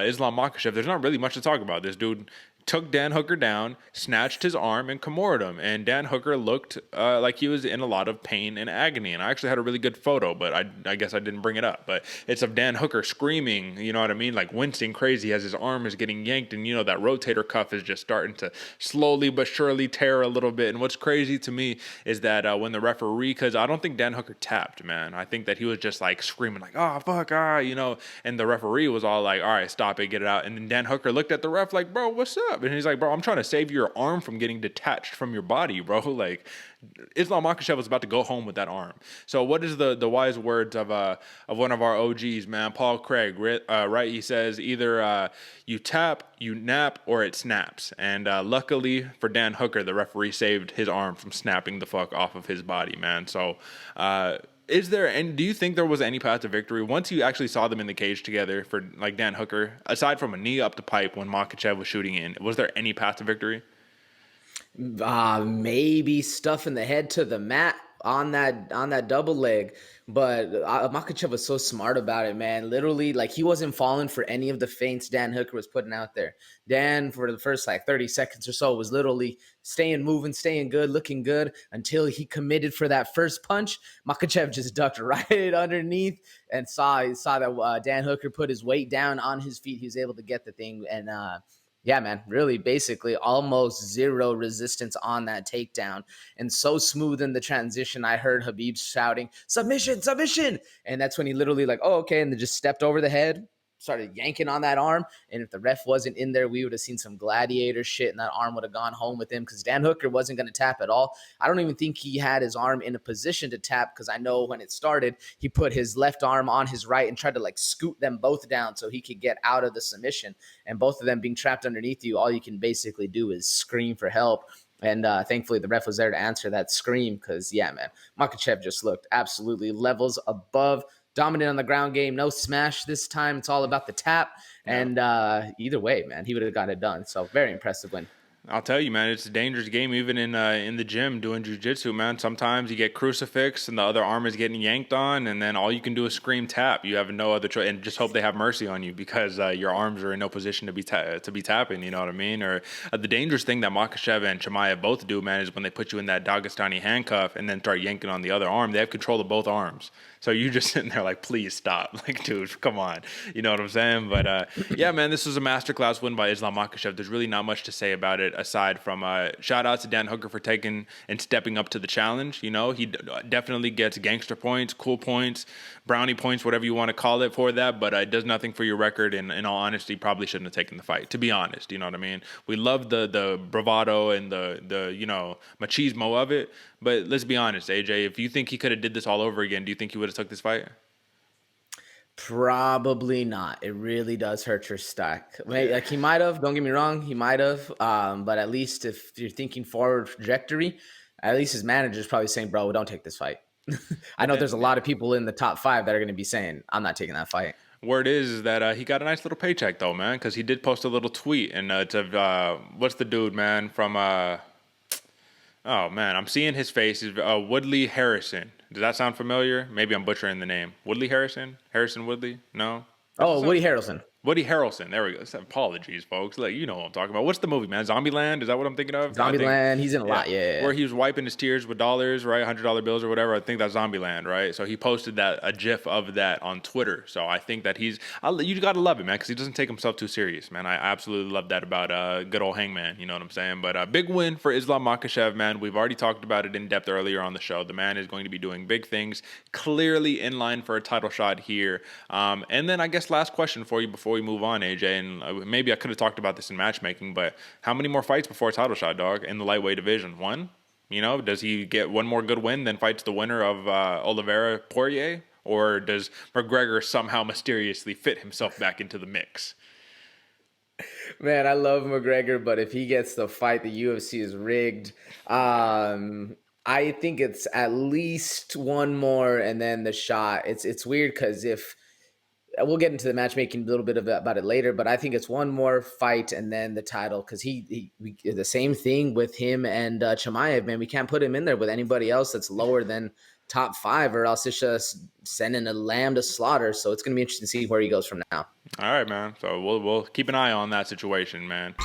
Islam Makhachev, there's not really much to talk about. This dude took Dan Hooker down, snatched his arm, and Kimura'd him. And Dan Hooker looked like he was in a lot of pain and agony. And I actually had a really good photo, but I guess I didn't bring it up. But it's of Dan Hooker screaming, you know what I mean? Like wincing crazy as his arm is getting yanked. And, you know, that rotator cuff is just starting to slowly but surely tear a little bit. And what's crazy to me is that when the referee, because I don't think Dan Hooker tapped, man. I think that he was just like screaming like, oh, fuck, you know. And the referee was all like, all right, stop it, get it out. And then Dan Hooker looked at the ref like, bro, what's up? And he's like, bro, I'm trying to save your arm from getting detached from your body, bro. Like, Islam Makhachev was about to go home with that arm. So what is the wise words of one of our OGs, man, Paul Craig, right? He says either you tap, you nap, or it snaps. And luckily for Dan Hooker, the referee saved his arm from snapping the fuck off of his body, man. So is there, and do you think there was any path to victory once you actually saw them in the cage together for like Dan Hooker, aside from a knee up the pipe when Makhachev was shooting in? Was there any path to victory? Maybe stuffing the head to the mat on that double leg, but Makhachev was so smart about it, man. Literally, like he wasn't falling for any of the feints Dan Hooker was putting out there. Dan, for the first like 30 seconds or so, was literally staying moving, staying good, looking good until he committed for that first punch. Makhachev just ducked right underneath and saw that Dan Hooker put his weight down on his feet. He was able to get the thing and. Yeah, man, really basically almost zero resistance on that takedown and so smooth in the transition. I heard Habib shouting, submission, submission. And that's when he literally like, oh, okay. And then just stepped over the head, started yanking on that arm. And if the ref wasn't in there, we would have seen some gladiator shit and that arm would have gone home with him because Dan Hooker wasn't going to tap at all. I don't even think he had his arm in a position to tap because I know when it started, he put his left arm on his right and tried to like scoot them both down so he could get out of the submission. And both of them being trapped underneath you, all you can basically do is scream for help. And thankfully, the ref was there to answer that scream because, yeah, man, Makhachev just looked absolutely levels above. Dominant on the ground game, no smash this time. It's all about the tap. And either way, man, he would have got it done. So very impressive win. I'll tell you, man, it's a dangerous game even in the gym doing jiu-jitsu, man. Sometimes you get crucifix and the other arm is getting yanked on, and then all you can do is scream tap. You have no other choice, and just hope they have mercy on you because your arms are in no position to be tapping, you know what I mean? Or the dangerous thing that Makhachev and Chimaev both do, man, is when they put you in that Dagestani handcuff and then start yanking on the other arm, they have control of both arms. So you just sitting there like, please stop. Like, dude, come on. You know what I'm saying? But yeah, man, this was a masterclass win by Islam Makhachev. There's really not much to say about it aside from shout out to Dan Hooker for taking and stepping up to the challenge. You know, he definitely gets gangster points, cool points, brownie points, whatever you want to call it for that. But it does nothing for your record. And in all honesty, probably shouldn't have taken the fight, to be honest. You know what I mean? We love the bravado and the you know, machismo of it. But let's be honest, AJ, if you think he could have did this all over again, do you think he would have took this fight? Probably not. It really does hurt your stock. Like he might have, don't get me wrong, he might have. But at least if you're thinking forward trajectory, at least his manager's probably saying, bro, don't take this fight. I know there's a lot of people in the top 5 that are going to be saying, I'm not taking that fight. Word is that he got a nice little paycheck, though, man, because he did post a little tweet. And what's the dude, man, from... oh, man, I'm seeing his face. Is Woodley Harrison. Does that sound familiar? Maybe I'm butchering the name. Woodley Harrison? Harrison Woodley? No? Woody Harrelson. Woody Harrelson. There we go. Apologies, folks. Like, you know what I'm talking about. What's the movie, man? Zombieland? Is that what I'm thinking of? Zombieland. He's in a lot, yeah. Where he was wiping his tears with dollars, right? $100 bills or whatever. I think that's Zombieland, right? So he posted a GIF of that on Twitter. So I think that you got to love it, man, because he doesn't take himself too serious, man. I absolutely love that about good old Hangman. You know what I'm saying? But big win for Islam Makhachev, man. We've already talked about it in depth earlier on the show. The man is going to be doing big things, clearly in line for a title shot here. And then I guess last question for you before we move on, AJ. And maybe I could have talked about this in matchmaking, but how many more fights before a title shot, dog, in the lightweight division? One? You know, does he get one more good win, then fights the winner of Oliveira Poirier? Or does McGregor somehow mysteriously fit himself back into the mix? Man, I love McGregor, but if he gets the fight, the UFC is rigged. I think it's at least one more and then the shot. It's weird because if we'll get into the matchmaking a little bit about it later, but I think it's one more fight and then the title because we the same thing with him and Chimaev, man. We can't put him in there with anybody else that's lower than top 5, or else it's just sending a lamb to slaughter. So it's gonna be interesting to see where he goes from now. All right, man. So we'll keep an eye on that situation, man.